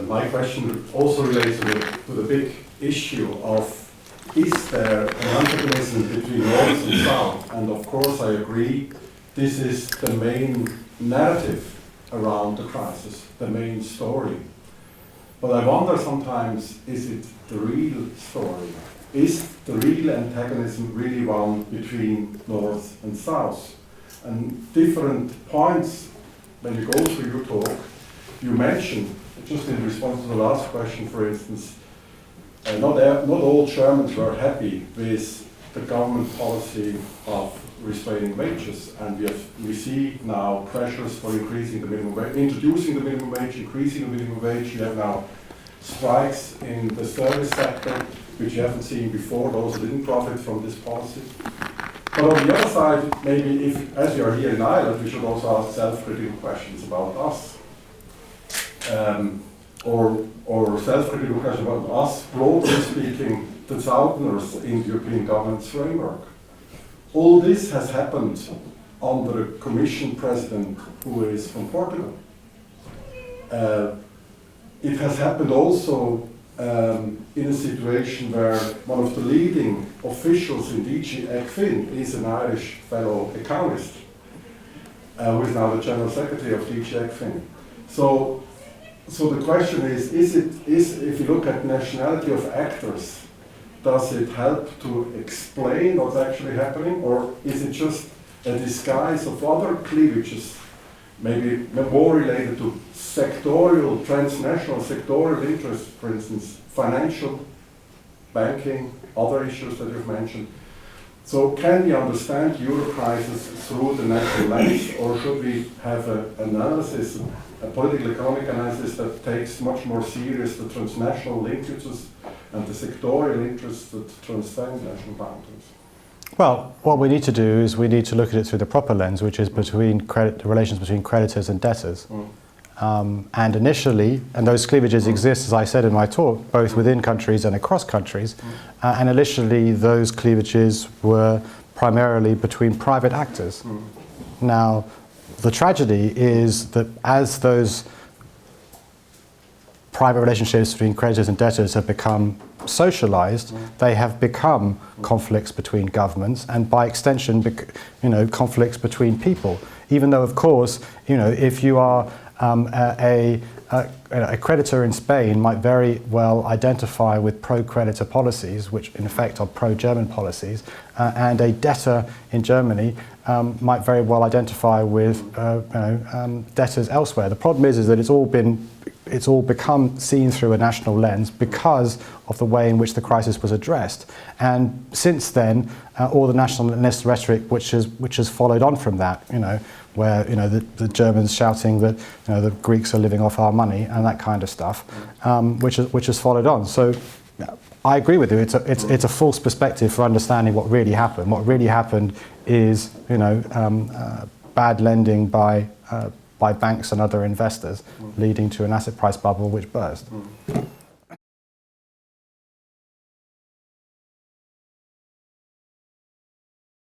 My question also relates to the big issue of, is there an antagonism between North and South? And of course I agree, this is the main narrative around the crisis, the main story. But I wonder sometimes, is it the real story? Is the real antagonism really one between North and South? And different points, when you go through your talk, you mentioned, just in response to the last question, for instance, not all Germans were happy with the government policy of restraining wages, and we see now pressures for increasing the minimum wage, introducing the minimum wage, increasing the minimum wage. You have now strikes in the service sector, which you haven't seen before, those who didn't profit from this policy. But on the other side, maybe if, as you are here in Ireland, we should also ask self-critical questions about us. Or self-critical questions about us, broadly speaking, the Southerners in the European government's framework. All this has happened under a Commission President who is from Portugal. It has happened also in a situation where one of the leading officials in DG ECFIN is an Irish fellow economist, who is now the General Secretary of DG ECFIN. So the question is if you look at nationality of actors, does it help to explain what's actually happening, or is it just a disguise of other cleavages, maybe more related to sectorial, transnational sectorial interests, for instance, financial, banking, other issues that you've mentioned? So can we understand Euro crisis through the national lens, or should we have an analysis, a political economic analysis that takes much more serious the transnational linkages and the sectorial interests that transcend national boundaries? Well, what we need to do is we need to look at it through the proper lens, which is between the relations between creditors and debtors. And initially, and those cleavages exist, as I said in my talk, both within countries and across countries, and initially those cleavages were primarily between private actors. Now, the tragedy is that as those private relationships between creditors and debtors have become socialized, they have become conflicts between governments, and by extension, conflicts between people. Even though, of course, if you are a creditor in Spain might very well identify with pro-creditor policies, which in effect are pro-German policies, and a debtor in Germany might very well identify with debtors elsewhere. The problem is that it's all become seen through a national lens because of the way in which the crisis was addressed. And since then, all the nationalist rhetoric which has followed on from that, where the Germans shouting that the Greeks are living off our money and that kind of stuff, which has followed on. So I agree with you. It's a false perspective for understanding what really happened. What really happened is bad lending by banks and other investors, leading to an asset price bubble which burst.